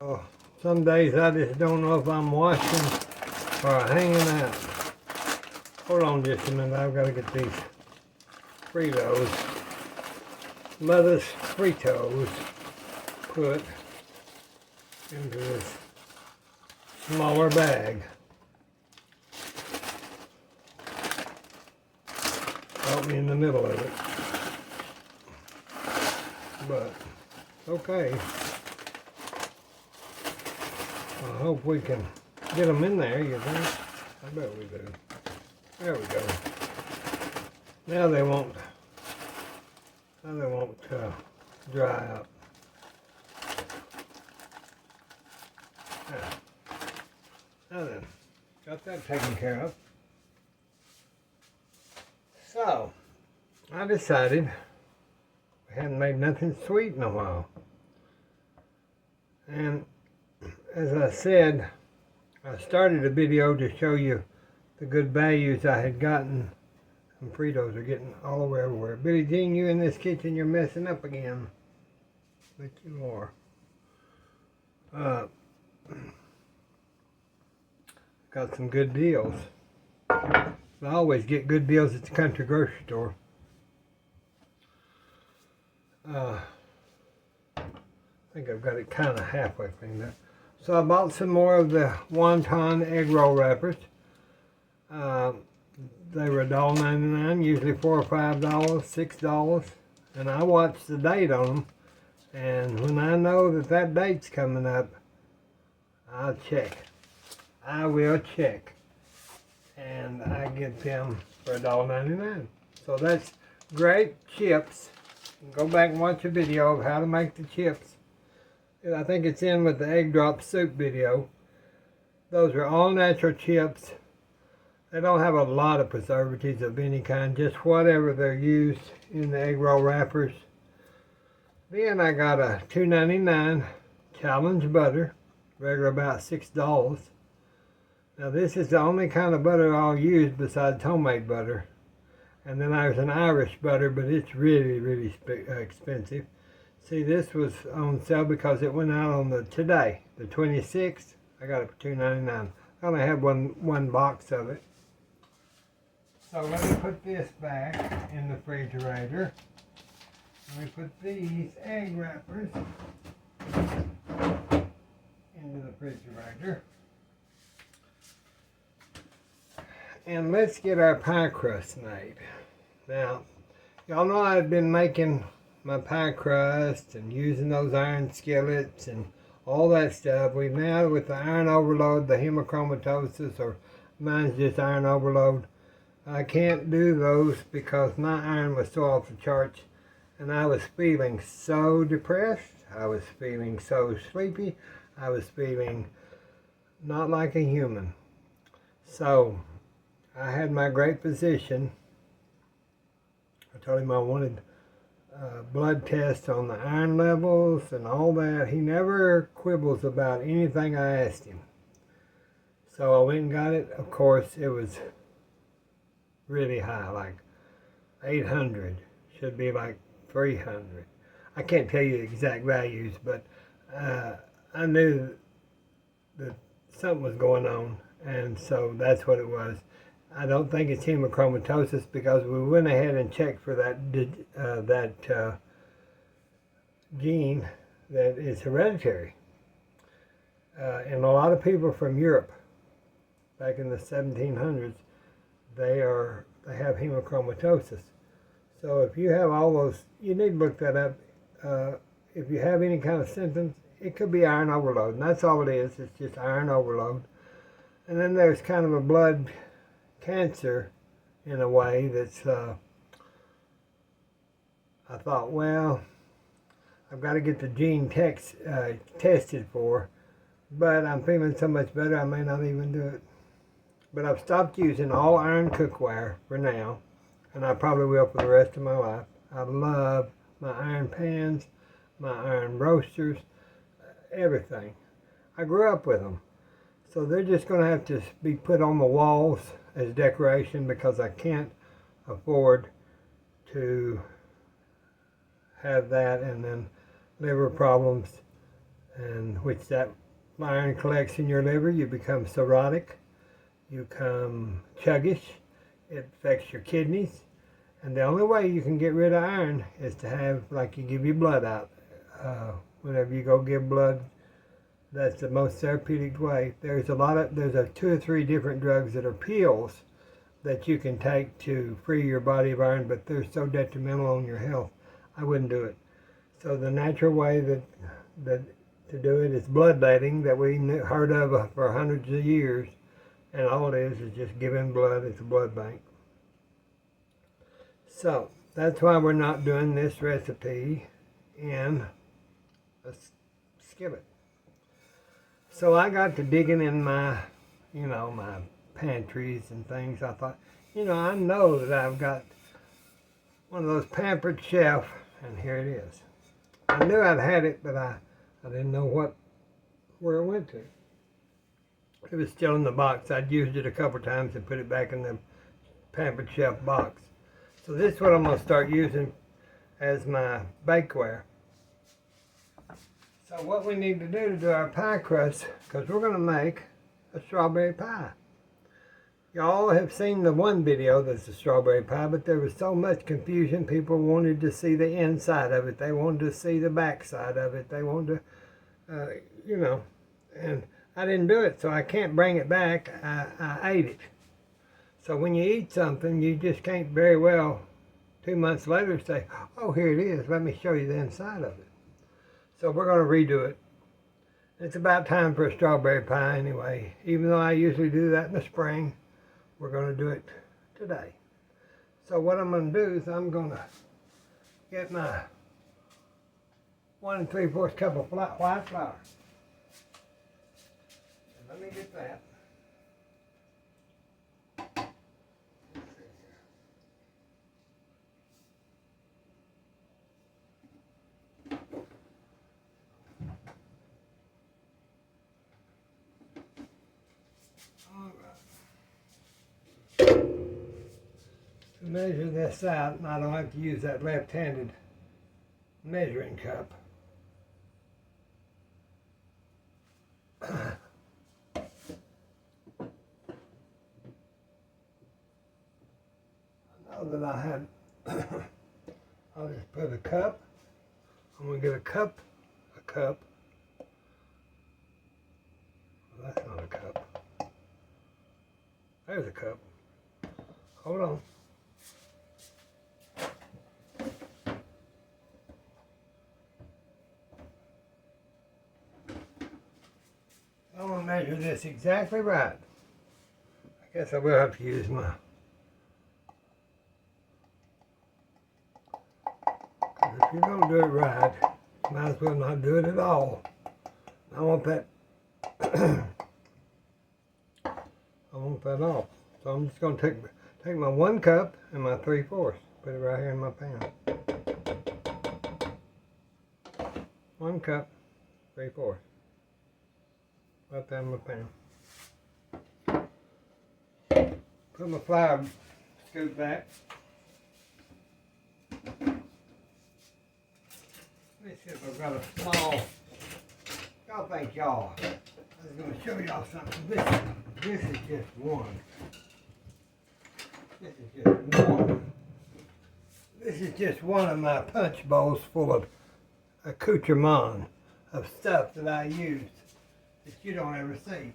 Oh, some days I just don't know if I'm washing or hanging out. Hold on just a minute, I've got to get these Fritos, Mother's Fritos, put into this smaller bag. Caught me in the middle of it. But, okay. I hope we can get them in there, you think? I bet we do. There we go. Now they won't dry up. Now then, got that taken care of. So, I decided we hadn't made nothing sweet in a while. And as I said, I started a video to show you the good values I had gotten. Some Fritos are getting all over everywhere. Billie Jean, you in this kitchen, you're messing up again. But you are. Got some good deals. I always get good deals at the country grocery store. I think I've got it kind of halfway cleaned up. So I bought some more of the wonton egg roll wrappers. They were $1.99, usually $4 or $5, $6. And I watched the date on them. And when I know that that date's coming up, I'll check. I will check. And I get them for $1.99. So that's great chips. Go back and watch a video of how to make the chips. I think it's in with the egg drop soup video. Those are all natural chips. They don't have a lot of preservatives of any kind, just whatever they're used in the egg roll wrappers. Then I got a $2.99 challenge butter, regular about $6. Now this is the only kind of butter I'll use besides homemade butter. And then there's an Irish butter, but it's really, really expensive. See, this was on sale because it went out on today, the 26th. I got it for $2.99. I only had one box of it. So let me put this back in the refrigerator. Let me put these egg wrappers into the refrigerator. And let's get our pie crust made. Now, y'all know I've been making my pie crust and using those iron skillets and all that stuff. We've now, with the iron overload, the hemochromatosis, or mine's just iron overload, I can't do those because my iron was so off the charts and I was feeling so depressed. I was feeling so sleepy. I was feeling not like a human. So I had my great physician. I told him I wanted blood tests on the iron levels and all that. He never quibbles about anything I asked him. So I went and got it. Of course, it was really high, like 800. Should be like 300. I can't tell you the exact values, but I knew that something was going on, and so that's what it was. I don't think it's hemochromatosis because we went ahead and checked for that gene that is hereditary. And a lot of people from Europe, back in the 1700s, they have hemochromatosis. So if you have all those, you need to look that up. If you have any kind of symptoms, it could be iron overload, and that's all it is. It's just iron overload. And then there's kind of a blood cancer in a way that's, I thought, well, I've got to get the gene tested for, but I'm feeling so much better I may not even do it. But I've stopped using all iron cookware for now, and I probably will for the rest of my life. I love my iron pans, my iron roasters, everything. I grew up with them. So they're just going to have to be put on the walls as decoration because I can't afford to have that and then liver problems and which that iron collects in your liver. You become cirrhotic, you become chuggish, it affects your kidneys, and the only way you can get rid of iron is to have, like, you give your blood out. Whenever you go give blood, that's the most therapeutic way. There's a 2 or 3 different drugs that are pills that you can take to free your body of iron, but they're so detrimental on your health, I wouldn't do it. So the natural way that to do it is bloodletting, that we heard of for hundreds of years, and all it is just giving blood. It's a blood bank. So that's why we're not doing this recipe in a skillet. So I got to digging in my, my pantries and things. I thought, I know that I've got one of those pampered chef, and here it is. I knew I'd had it, but I didn't know where it went to. It was still in the box. I'd used it a couple times and put it back in the pampered chef box. So this is what I'm going to start using as my bakeware. So what we need to do our pie crust, because we're going to make a strawberry pie. Y'all have seen the one video that's a strawberry pie, but there was so much confusion. People wanted to see the inside of it. They wanted to see the back side of it. They wanted to, and I didn't do it, so I can't bring it back. I ate it. So when you eat something, you just can't very well 2 months later say, oh, here it is. Let me show you the inside of it. So we're going to redo it. It's about time for a strawberry pie anyway. Even though I usually do that in the spring, we're going to do it today. So what I'm going to do is I'm going to get my 1 3/4 cup of white flour. And let me get that. To measure this out, and I don't have to use that left-handed measuring cup. I know that I had, I'll just put a cup. I'm going to get a cup. Well, that's not a cup. There's a cup. Hold on. I'm going to measure this exactly right. I guess I will have to use my... Because if you don't do it right, you might as well not do it at all. I want that... I want that off. So I'm just going to take my 1 cup and my 3/4. Put it right here in my pan. 1 cup, 3/4. Right there in my pan. Put my flour scoop back. Let me see if I've got a small. Y'all think y'all. I was going to show y'all something. This is just one. This is just one. This is just one of my punch bowls full of accoutrement of stuff that I use that you don't ever see.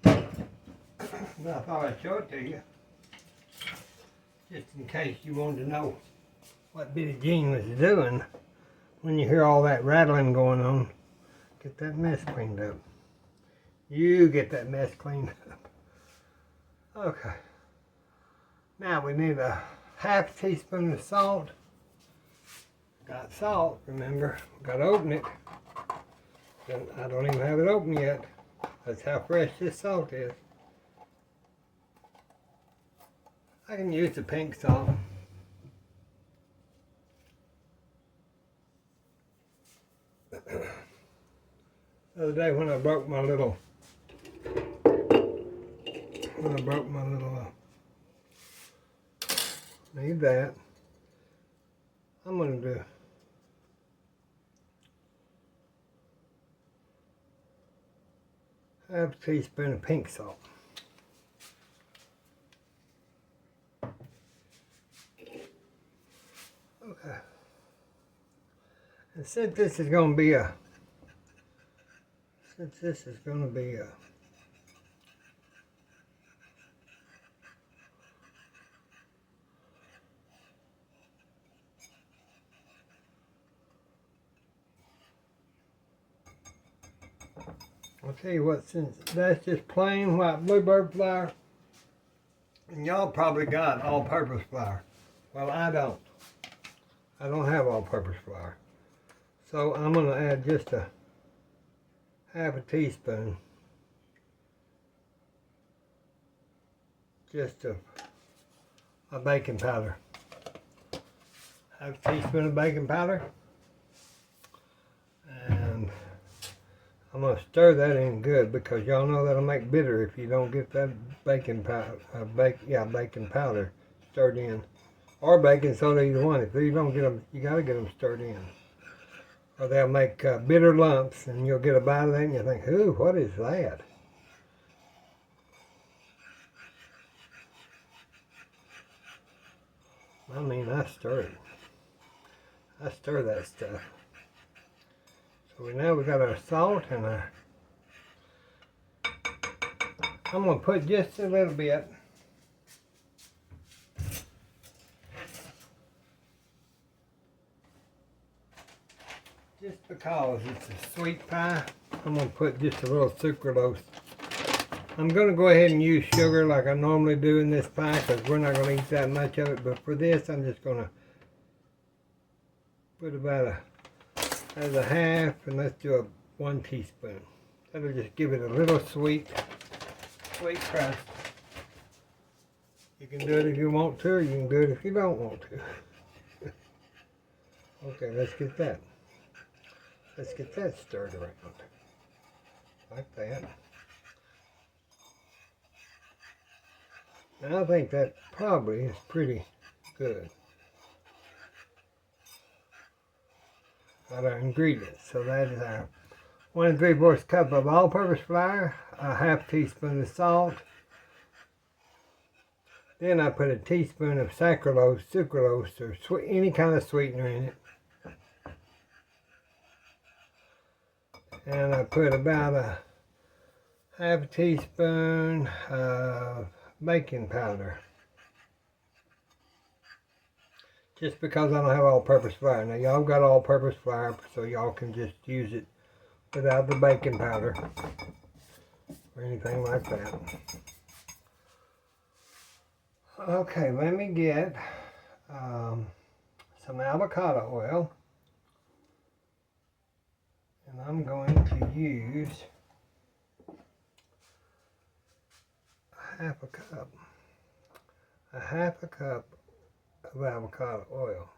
But I thought I'd show it to you, just in case you wanted to know what Bitty Jean was doing when you hear all that rattling going on. Get that mess cleaned up. You get that mess cleaned up. Okay. Now we need a ½ teaspoon of salt. Got salt, remember. Got to open it. I don't even have it open yet. That's how fresh this salt is. I can use the pink salt. The other day when I broke my little, need that. I'm going to do half a teaspoon of pink salt. Okay. And since this is going to be a I'll tell you what, since that's just plain white bluebird flour, and y'all probably got all-purpose flour. Well, I don't. I don't have all-purpose flour. So I'm going to add just a half a teaspoon. Just a baking powder. Half a teaspoon of baking powder. And I'm going to stir that in good because y'all know that'll make bitter if you don't get that baking powder, baking powder stirred in. Or baking soda, either one. If you don't get them, you got to get them stirred in. Or they'll make bitter lumps and you'll get a bite of that and you think, ooh, what is that? I mean, I stir it. I stir that stuff. So now we got our salt and I'm going to put just a little bit. Just because it's a sweet pie, I'm going to put just a little sucralose. I'm going to go ahead and use sugar like I normally do in this pie because we're not going to eat that much of it. But for this, I'm just going to put about a half, and let's do 1 teaspoon. That'll just give it a little sweet crust. You can do it if you want to, or you can do it if you don't want to. Okay, let's get that. Let's get that stirred around. Like that. Now I think that probably is pretty good. Got our ingredients. So that is our 1 3/4 cup of all-purpose flour, a half teaspoon of salt. Then I put a teaspoon of sucralose, or any kind of sweetener in it. And I put about a half a teaspoon of baking powder. Just because I don't have all-purpose flour. Now y'all got all-purpose flour, so y'all can just use it without the baking powder or anything like that. Okay, let me get some avocado oil. And I'm going to use a half a cup of avocado oil.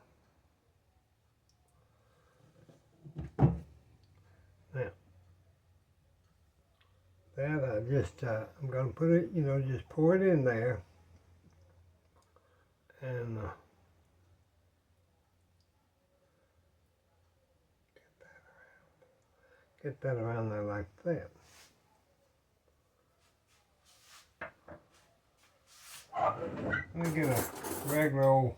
Now, that I'm going to put it, just pour it in there and get that around there like that. Let me get a regular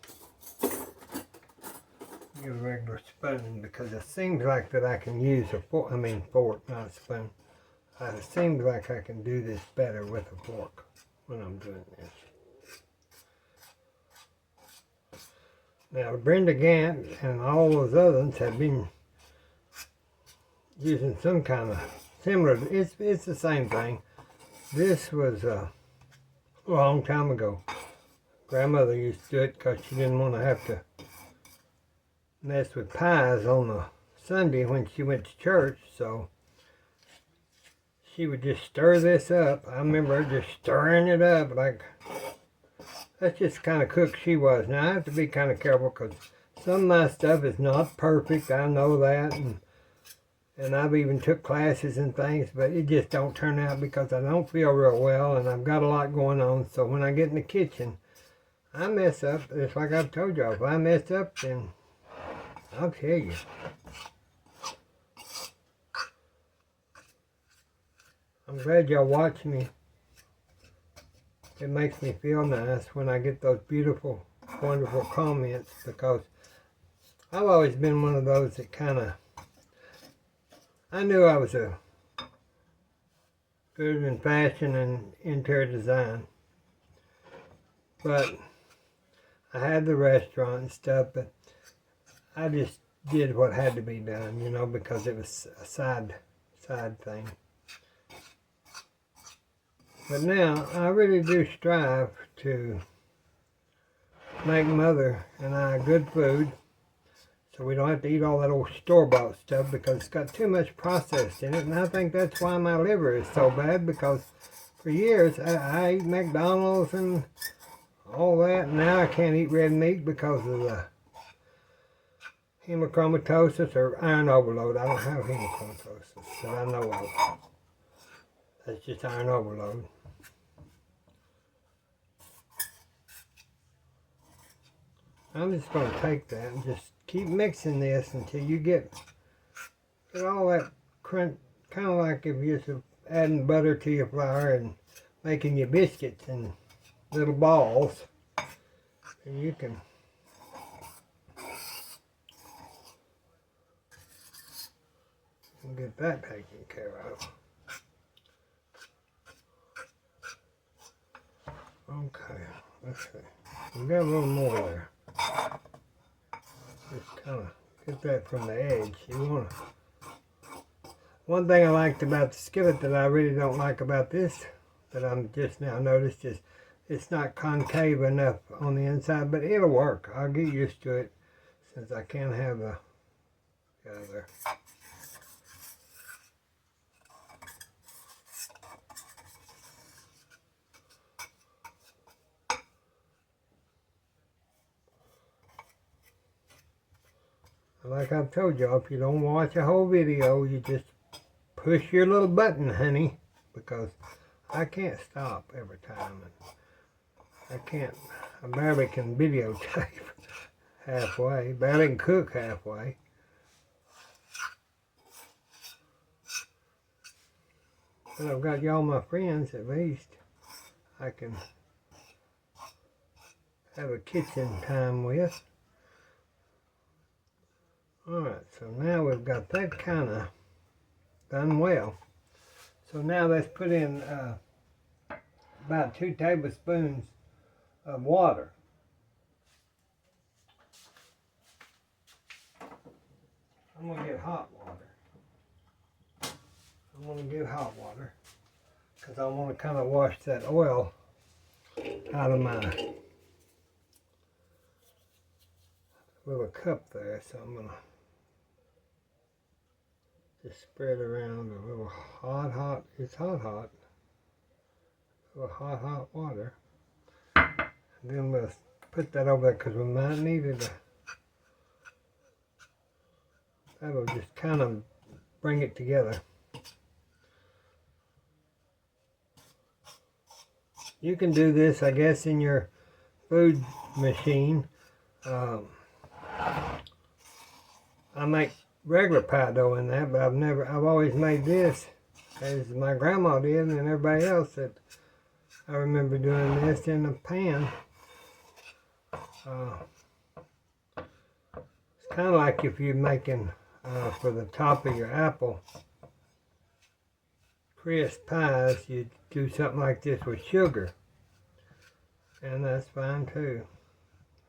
spoon because it seems like that I can use a fork, not a spoon. It seems like I can do this better with a fork when I'm doing this. Now Brenda Gant and all those others have been using some kind of similar, it's the same thing. This was a long time ago. Grandmother used to do it because she didn't want to have to mess with pies on a Sunday when she went to church, so she would just stir this up. I remember her just stirring it up like, that's just the kind of cook she was. Now I have to be kind of careful because some of my stuff is not perfect, I know that, and I've even took classes and things, but it just don't turn out because I don't feel real well and I've got a lot going on. So when I get in the kitchen, I mess up. It's like I've told y'all, if I mess up, then I'll tell you. I'm glad y'all watch me. It makes me feel nice when I get those beautiful, wonderful comments, because I've always been one of those that kind of, I knew I was a good in fashion and interior design, but I had the restaurant and stuff, but I just did what had to be done, you know, because it was a side thing. But now I really do strive to make Mother and I good food, so we don't have to eat all that old store-bought stuff, because it's got too much processed in it. And I think that's why my liver is so bad, because for years I ate McDonald's and all that, and now I can't eat red meat because of the hemochromatosis or iron overload. I don't have hemochromatosis that I know of. That's just iron overload. I'm just going to take that and just keep mixing this until you get all that crunch, kind of like if you're adding butter to your flour and making your biscuits in little balls. And you can get that taken care of. Okay, let's see. We got a little more there. Just kind of get that from the edge. You want to. One thing I liked about the skillet that I really don't like about this, that I'm just now noticed, is it's not concave enough on the inside, but it'll work. I'll get used to it since I can't have the other. Like I've told y'all, if you don't watch a whole video, you just push your little button, honey, because I can't stop every time. And I barely can videotape halfway, barely can cook halfway. But I've got y'all my friends, at least. I can have a kitchen time with. Alright, so now we've got that kind of done well. So now let's put in about 2 tablespoons of water. I'm going to get hot water. I'm going to get hot water because I want to kind of wash that oil out of my little cup there. So I'm going to just spread around a little hot, it's hot, a little hot water. And then we'll put that over there because we might need it. That'll just kind of bring it together. You can do this, I guess, in your food machine. I make regular pie dough in that, but I've always made this as my grandma did and everybody else that I remember doing this in a pan. It's kind of like if you're making for the top of your apple crisp pies, you do something like this with sugar, and that's fine too.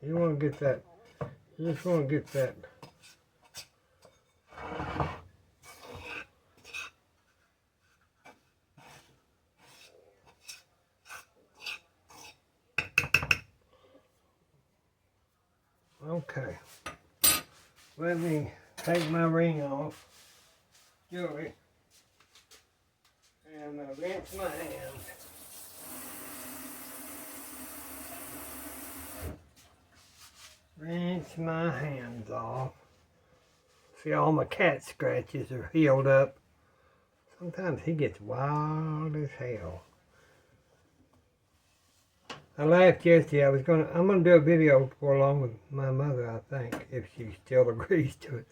You want to get that, you just want to get that okay. Let me take my ring off, jewelry, and rinse my hands. Rinse my hands off. See, all my cat scratches are healed up. Sometimes he gets wild as hell. I laughed yesterday. I'm gonna do a video for along with my mother, I think, if she still agrees to it,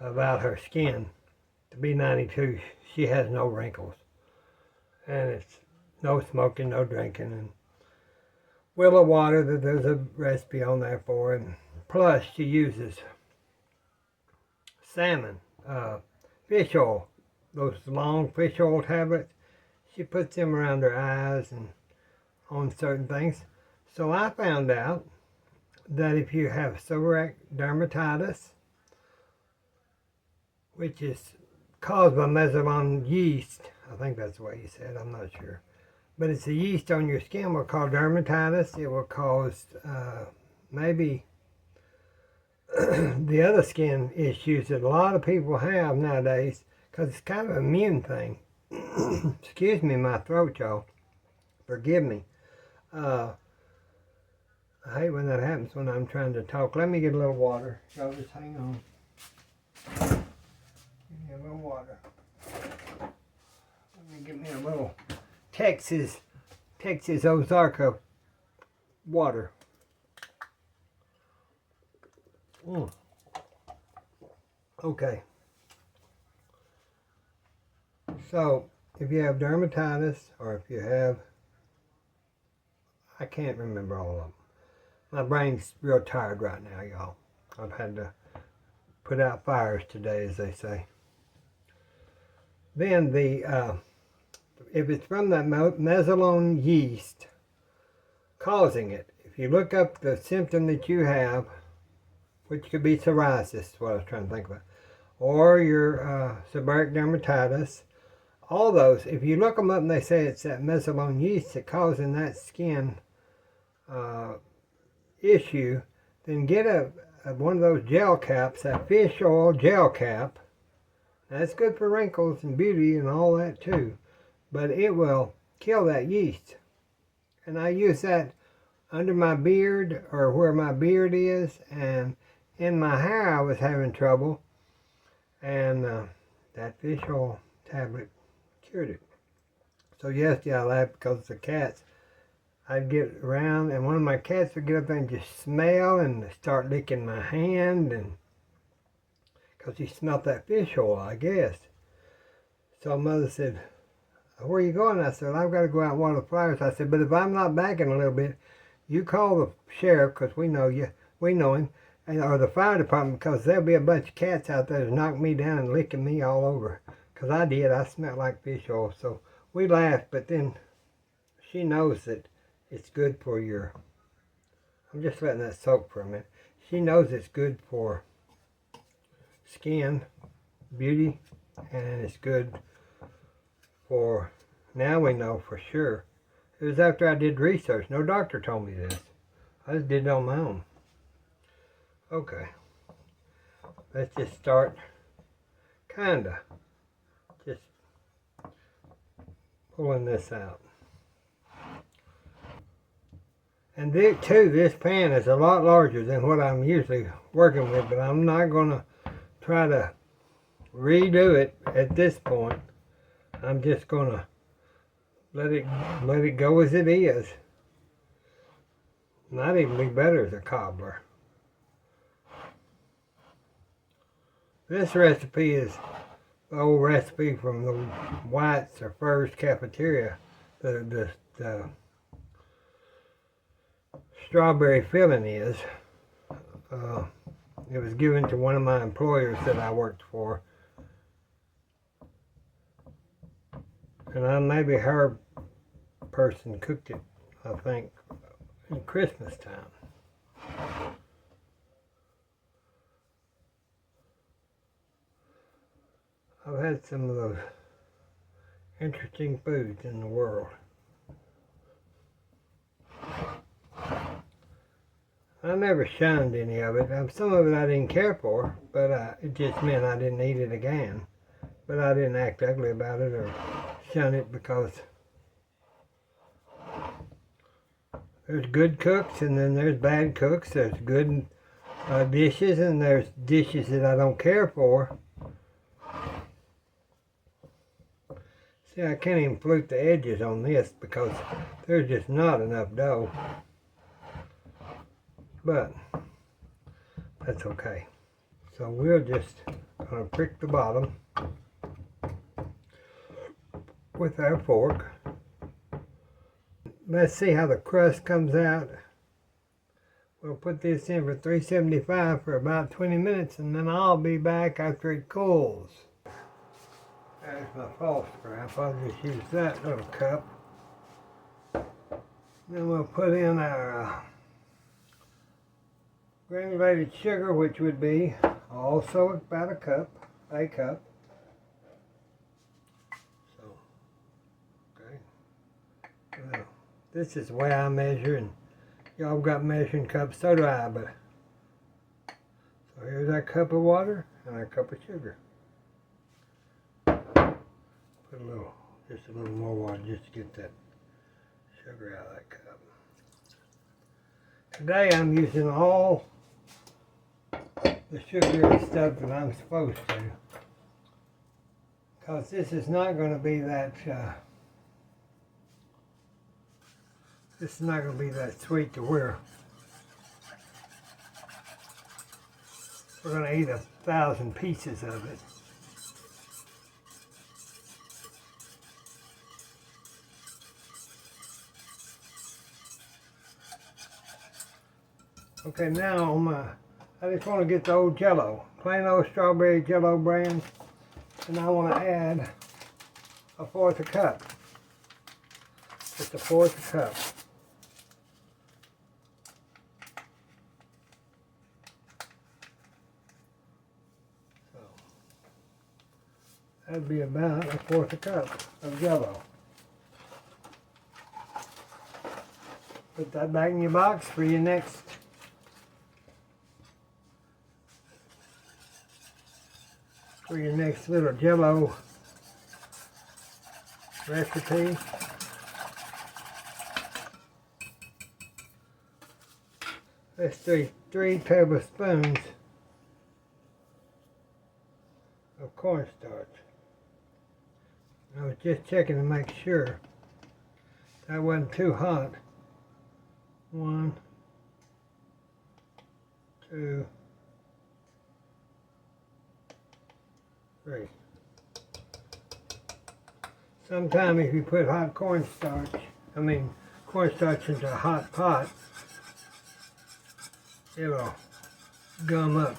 about her skin. To be 92, she has no wrinkles. And it's no smoking, no drinking, and willow water that there's a recipe on there for. And plus she uses salmon, fish oil, those long fish oil tablets. She puts them around her eyes and on certain things. So I found out that if you have seborrheic dermatitis, which is caused by mesothelioma yeast, I think that's the way you said, I'm not sure. But it's a yeast on your skin will cause dermatitis. It will cause maybe the other skin issues that a lot of people have nowadays, because it's kind of an immune thing. Excuse me, my throat, y'all. Forgive me. I hate when that happens when I'm trying to talk. Let me get a little water. Y'all just hang on. Give me a little water. Let me give me a little Texas Ozarka water. Okay. So, if you have dermatitis, or if you have, I can't remember all of them. My brain's real tired right now, y'all. I've had to put out fires today, as they say. Then if it's from that mesothelioma yeast causing it, if you look up the symptom that you have, which could be psoriasis, is what I was trying to think about, or your seborrheic dermatitis, all those, if you look them up and they say it's that mesothelioma yeast that's causing that skin issue, then get one of those gel caps, that fish oil gel cap. That's good for wrinkles and beauty and all that too, but it will kill that yeast. And I use that under my beard, or where my beard is, and in my hair I was having trouble, and that fish oil tablet cured it. So yesterday I laughed because the cats, I'd get around and one of my cats would get up there and just smell and start licking my hand, and because he smelled that fish oil, I guess. So Mother said, "Where are you going?" I said, "I've got to go out and water the flowers." I said, "But if I'm not back in a little bit, you call the sheriff, because we know him, or the fire department, because there'll be a bunch of cats out there that knock me down and licking me all over." Because I did. I smelled like fish oil. So we laughed, but then she knows that it's good for your, I'm just letting that soak for a minute. She knows it's good for skin, beauty, and it's good for, now we know for sure. It was after I did research. No doctor told me this. I just did it on my own. Okay. Let's just start kinda just pulling this out. And this pan is a lot larger than what I'm usually working with, but I'm not gonna try to redo it at this point. I'm just gonna let it go as it is. Might even be better as a cobbler. This recipe is the old recipe from the White's or First Cafeteria. The strawberry filling is. It was given to one of my employers that I worked for. And maybe her person cooked it, I think, in Christmas time. I've had some of those interesting foods in the world. I never shunned any of it. Some of it I didn't care for, but it just meant I didn't eat it again. But I didn't act ugly about it or shun it, because there's good cooks and then there's bad cooks. There's good dishes and there's dishes that I don't care for. See, I can't even flute the edges on this because there's just not enough dough. But that's okay. So we're just gonna prick the bottom. with our fork. Let's see how the crust comes out. We'll put this in for 375 for about 20 minutes, and then I'll be back after it cools. There's my false scrap. I'll just use that little cup. Then we'll put in our granulated sugar, which would be also about a cup. So, okay. Well, this is the way I measure, and y'all got measuring cups, so do I, but so here's our cup of water and our cup of sugar. Put just a little more water just to get that sugar out of that cup. Today I'm using all the sugary stuff that I'm supposed to, because this is not going to be that sweet to where we're going to eat 1,000 pieces of it. Okay, now I just want to get the old Jello, plain old strawberry Jello brand, and I want to add 1/4 cup, just 1/4 cup. So that'd be about 1/4 cup of Jello. Put that back in your box for your next little Jello recipe. Let's do 3 tablespoons of cornstarch. I was just checking to make sure that wasn't too hot. 1, 2, 3. Sometimes if you put hot cornstarch into a hot pot, it'll gum up,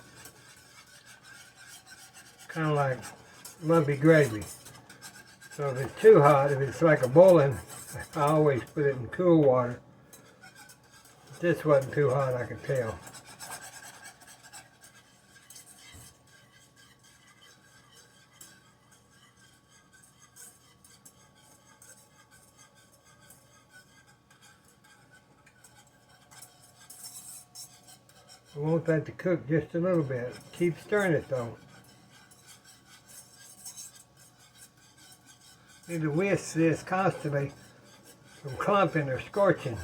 kind of like lumpy gravy. So if it's too hot, if it's like a boiling, I always put it in cool water. If this wasn't too hot, I could tell. I want that to cook just a little bit. Keep stirring it though. Need to whisk this constantly from clumping or scorching.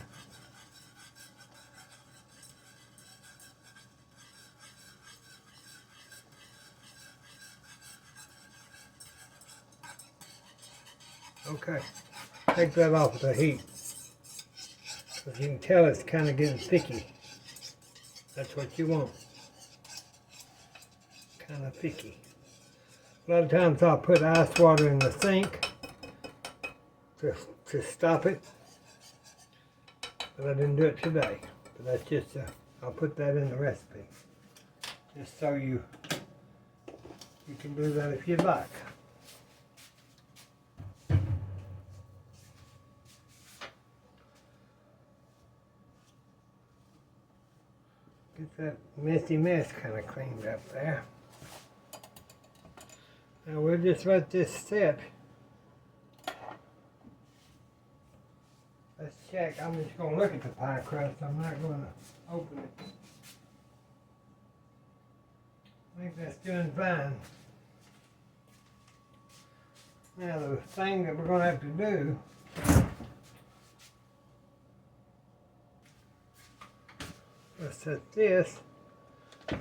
Okay, take that off the heat. As you can tell, it's kind of getting thicky. That's what you want. Kind of thicky. A lot of times I'll put ice water in the sink to stop it, but I didn't do it today. But that's just I'll put that in the recipe, just so you can do that if you'd like. Get that messy mess kind of cleaned up there. Now we'll just let this sit. Let's check. I'm just going to look at the pie crust. I'm not going to open it. I think that's doing fine. Now the thing that we're going to have to do is set this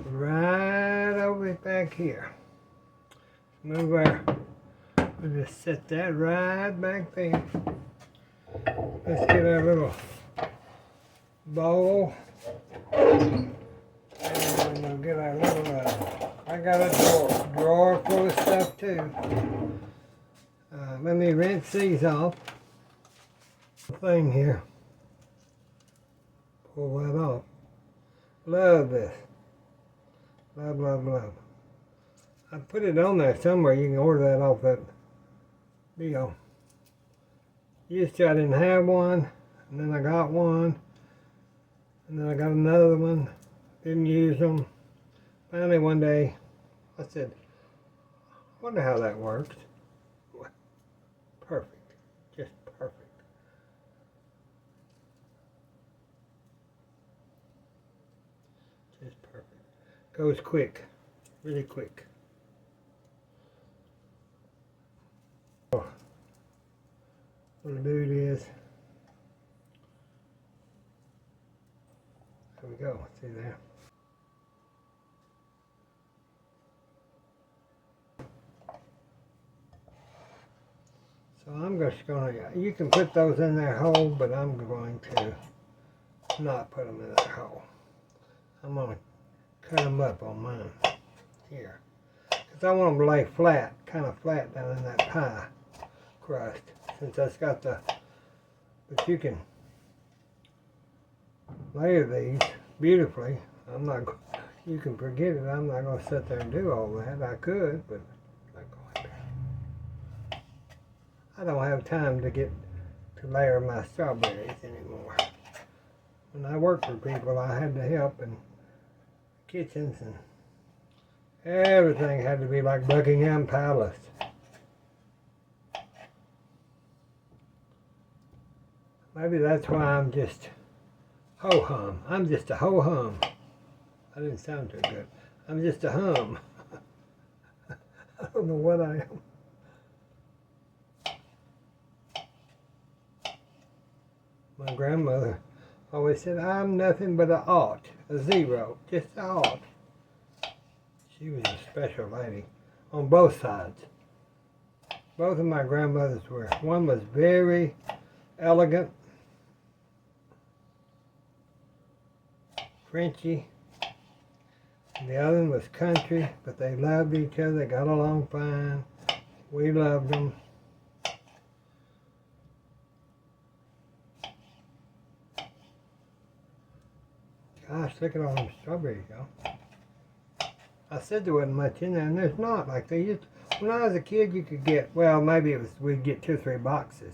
right over back here. Move our, we'll just set that right back there. Let's get our little bowl, and we'll get our little, I got a drawer full of stuff too. Let me rinse these off. Thing here. Pull that off. Love this. Love, love, love. I put it on there somewhere. You can order that off that deal. Used to I didn't have one, and then I got one, and then I got another one. Didn't use them. Finally one day, I said, I wonder how that works. Perfect. Just perfect. Just perfect. Goes quick. Really quick. Oh. Little dude is. There we go. See there. So I'm just going to, you can put those in their hole, but I'm going to not put them in that hole. I'm going to cut them up on mine here. Because I want them to lay flat, kind of flat down in that pie crust. Since that's got the, but you can layer these beautifully. I'm not, you can forget it. I'm not going to sit there and do all that. I could, but I'm not going to. I don't have time to get to layer my strawberries anymore. When I worked for people, I had to help in kitchens, and everything had to be like Buckingham Palace. Maybe that's why I'm just ho-hum. I'm just a ho-hum. I didn't sound too good. I'm just a hum. I don't know what I am. My grandmother always said, I'm nothing but a ought, a zero, just a ought. She was a special lady on both sides. Both of my grandmothers were. One was very elegant, Frenchy, and the other one was country, but they loved each other. They got along fine. We loved them. Gosh, look at all them strawberries, y'all. I said there wasn't much in there, and there's not. Like they used to, when I was a kid, you could get, well, maybe it was, we'd get 2 or 3 boxes.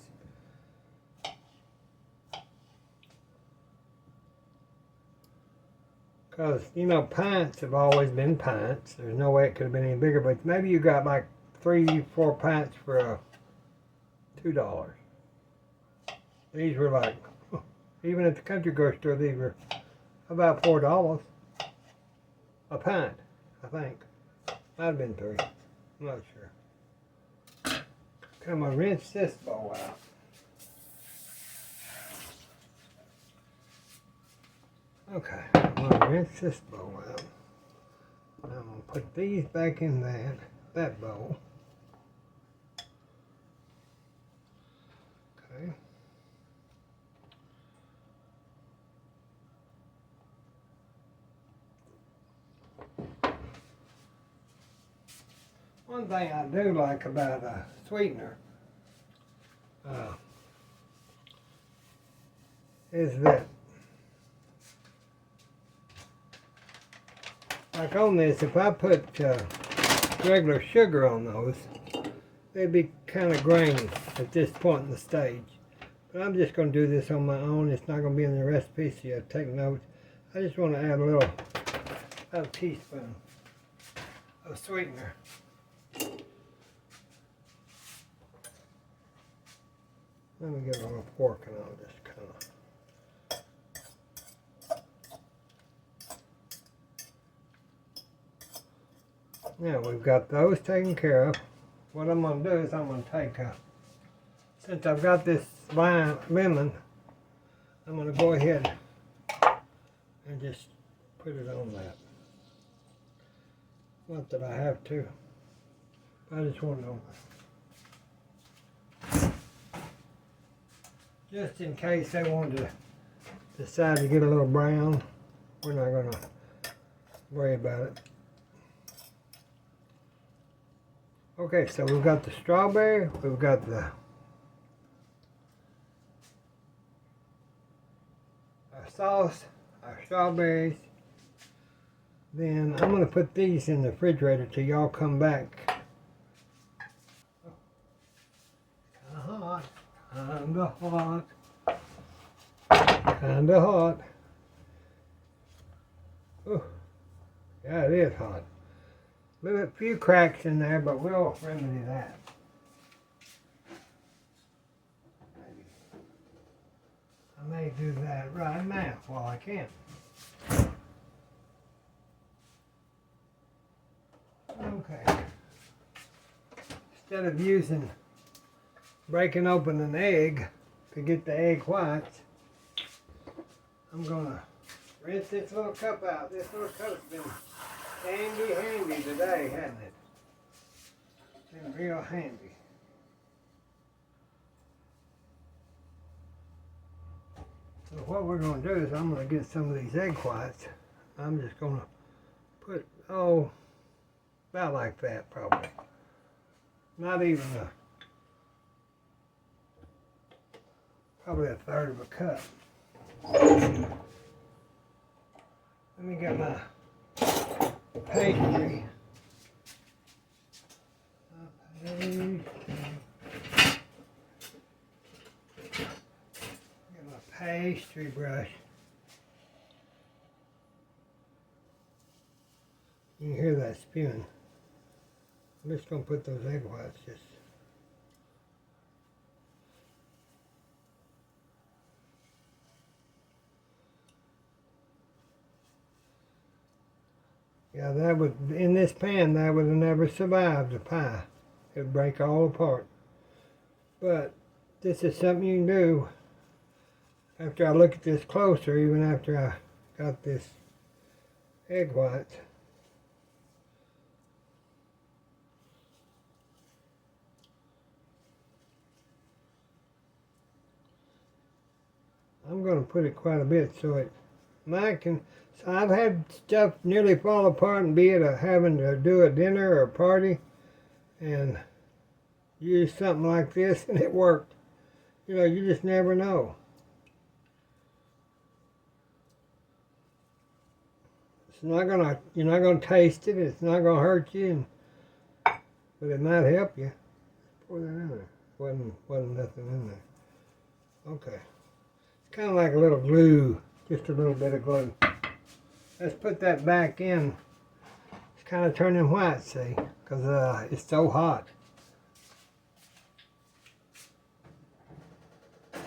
Because, you know, pints have always been pints. There's no way it could have been any bigger, but maybe you got like 3, 4 pints for $2. These were like, even at the country grocery store, these were about $4 a pint, I think. Might have been 3. I'm not sure. Okay, I'm going to rinse this bowl out. Okay, I'm going to rinse this bowl out. I'm going to put these back in that bowl. Okay. One thing I do like about a sweetener is that, like on this, if I put regular sugar on those, they'd be kind of grainy at this point in the stage. But I'm just going to do this on my own. It's not going to be in the recipe, so you have to take notes. I just want to add about a teaspoon of sweetener. Let me get a little fork and I'll just kind of. Now we've got those taken care of. What I'm going to do is I'm going to take since I've got this lemon, I'm going to go ahead and just put it on that. Not that I have to. I just want to know. Just in case they want to decide to get a little brown, we're not going to worry about it. Okay, so we've got the strawberry, we've got the our sauce, our strawberries. Then I'm gonna put these in the refrigerator till y'all come back. Kinda hot, kinda hot, kinda hot. Oh, yeah, it is hot. A few cracks in there, but we'll remedy that. I may do that right now while I can. Okay. Instead of breaking open an egg to get the egg whites, I'm gonna rinse this little cup out. This little cup's been handy today, hasn't it? Been real handy. So what we're going to do is I'm going to get some of these egg whites. I'm just going to put, about like that probably. Not even probably a third of a cup. Let me get my pastry. Get my pastry brush. You can hear that spewing. I'm just going to put those egg whites just. Yeah, that would, in this pan, that would have never survived a pie. It would break all apart. But this is something you can do after I look at this closer, even after I got this egg white. I'm going to put it quite a bit so it might can. So I've had stuff nearly fall apart and be it having to do a dinner or a party and use something like this and it worked. You know, you just never know. It's not gonna, you're not gonna taste it. It's not gonna hurt you, but it might help you. Pour that in there. Wasn't nothing in there. Okay. It's kind of like a little glue, just a little bit of glue. Let's put that back in. It's kind of turning white, see, because it's so hot. I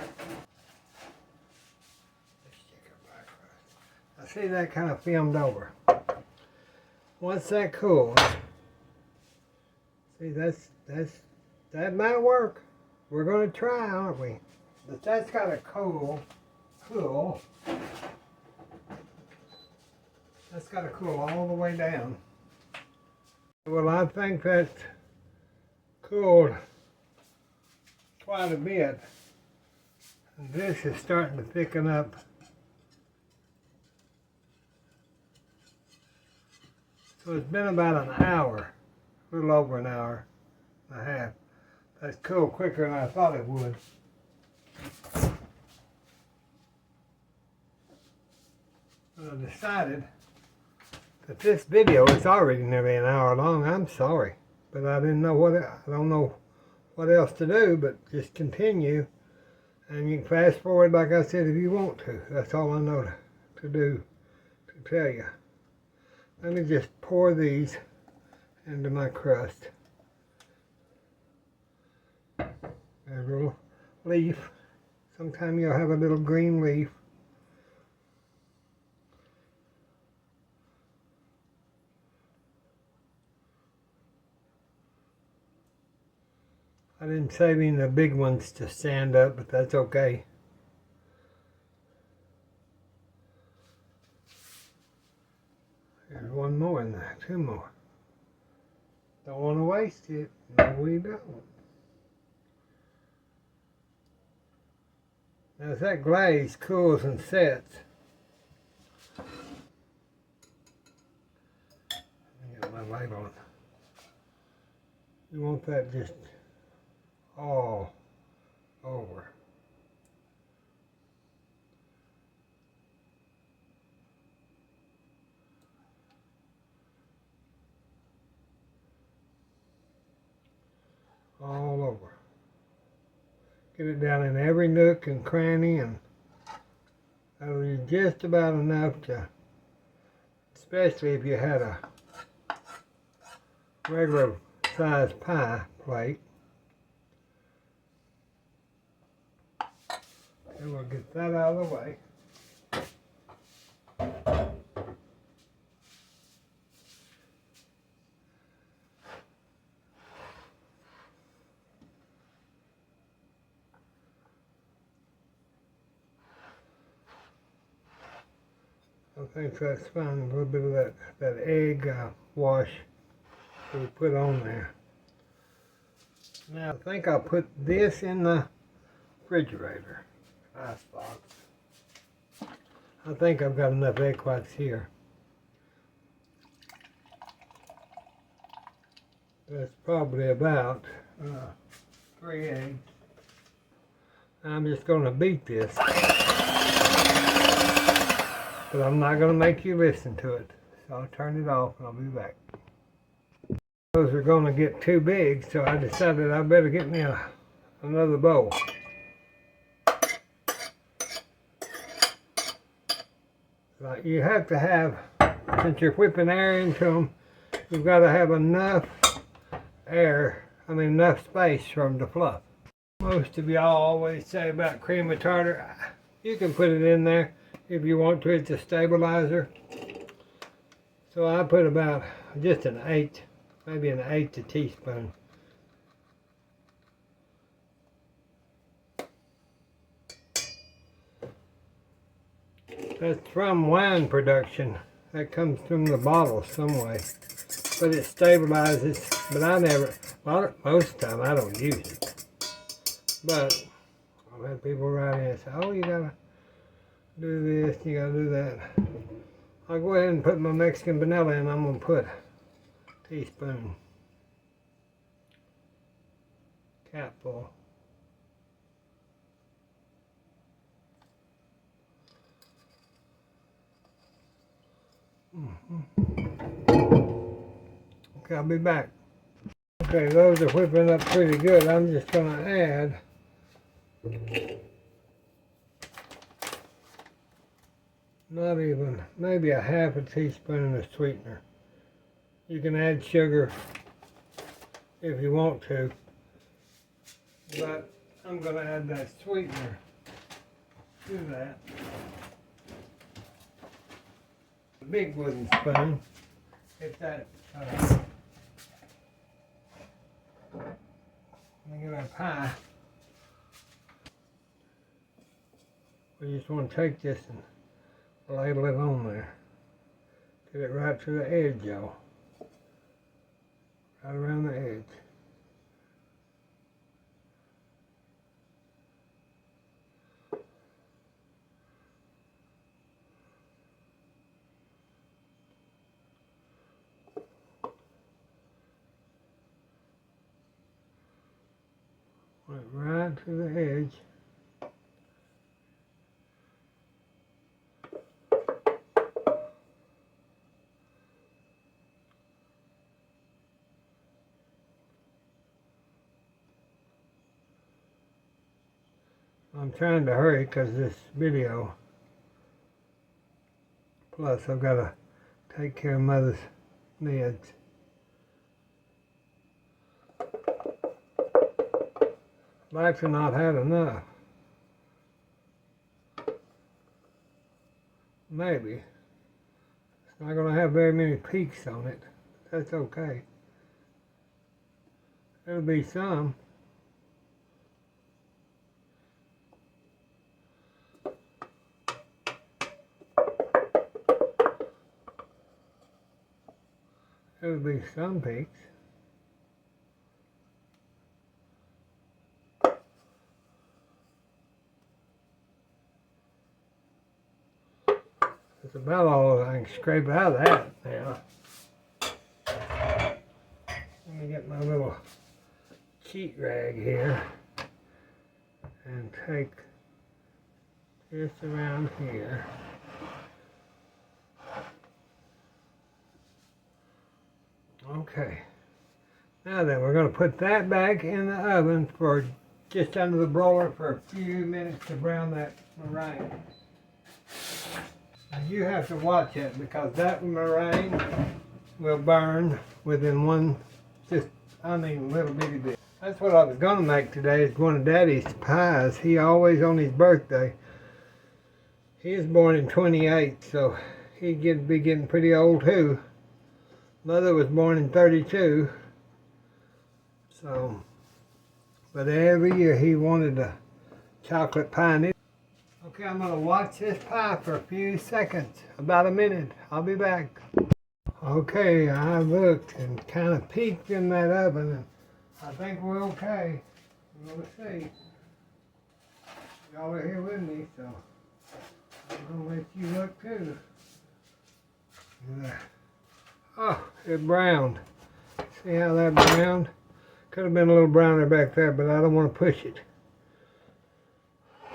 see that kind of filmed over. Once that cools, see that might work. We're going to try, aren't we? But that's got to cool. That's got to cool all the way down. Well, I think that's cooled quite a bit. And this is starting to thicken up. So it's been about an hour, a little over an hour and a half. That's cooled quicker than I thought it would. I decided that this video is already nearly an hour long. I'm sorry, but I don't know what else to do but just continue. And you can fast forward, like I said, if you want to. That's all I know to do, to tell you. Let me just pour these into my crust. There's a little leaf. Sometimes you'll have a little green leaf. I didn't save any of the big ones to stand up, but that's okay. There's one more in there, two more. Don't want to waste it. No, we don't. Now, as that glaze cools and sets, let me get my label. You want that just all over. All over. Get it down in every nook and cranny, and that'll be just about enough to, especially if you had a regular size pie plate. And we'll get that out of the way. I think that's fine. A little bit of that egg wash we put on there. Now I think I'll put this in the refrigerator. Icebox. I think I've got enough egg whites here. That's probably about 3 eggs. I'm just going to beat this. But I'm not going to make you listen to it. So I'll turn it off and I'll be back. Those are going to get too big, so I decided I better get me another bowl. Like you have to have, since you're whipping air into them, you've got to have enough enough space for them to fluff. Most of y'all always say about cream of tartar, you can put it in there if you want to. It's a stabilizer. So I put about just an eighth, maybe an eighth a teaspoon. That's from wine production. That comes from the bottle some way. But it stabilizes, but most of the time I don't use it. But I've had people write in and say, oh, you gotta do this, you gotta do that. I'll go ahead and put my Mexican vanilla in. I'm gonna put a teaspoon, capful. Okay, I'll be back. Okay, those are whipping up pretty good. I'm just gonna add not even, maybe a half a teaspoon of sweetener. You can add sugar if you want to, but I'm going to add that sweetener to that. A big wooden spoon, if that, get our pie. We just want to take this and ladle it on there. Get it right to the edge, y'all. Right around the edge. Went right to the edge. I'm trying to hurry because this video, plus I've got to take care of Mother's meds. I'd like to not have enough. Maybe. It's not going to have very many peaks on it. That's okay. There'll be some. There'll be some peaks. That's about all I can scrape out of that now. Let me get my little cheat rag here and take this around here. Okay. Now then, we're going to put that back in the oven for just under the broiler for a few minutes to brown that meringue. Now you have to watch it because that meringue will burn within little bitty bit. That's what I was going to make today, is one of Daddy's pies. He always, on his birthday, he was born in 28, so he'd be getting pretty old too. Mother was born in 32. So, but every year he wanted a chocolate pie. Okay, I'm going to watch this pie for a few seconds, about a minute. I'll be back. Okay, I looked and kind of peeked in that oven, and I think we're okay. We're going to see. Y'all are here with me, so I'm going to let you look too. Oh, it browned. See how that browned? Could have been a little browner back there, but I don't want to push it.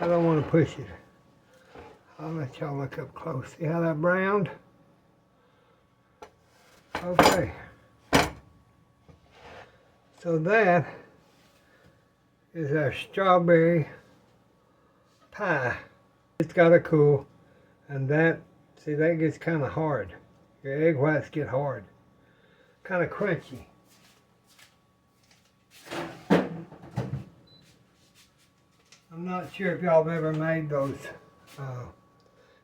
I don't want to push it. I'll let y'all look up close. See how that browned? Okay. So that is our strawberry pie. It's got to cool, and that, see, that gets kind of hard. Your egg whites get hard, kind of crunchy. I'm not sure if y'all have ever made those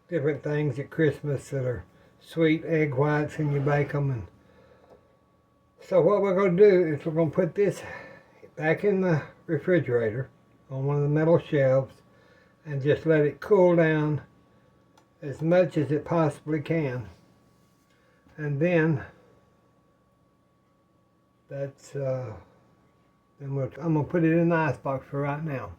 different things at Christmas that are sweet egg whites and you bake them. And so what we're going to do is we're going to put this back in the refrigerator on one of the metal shelves and just let it cool down as much as it possibly can. And then I'm going to put it in the icebox for right now.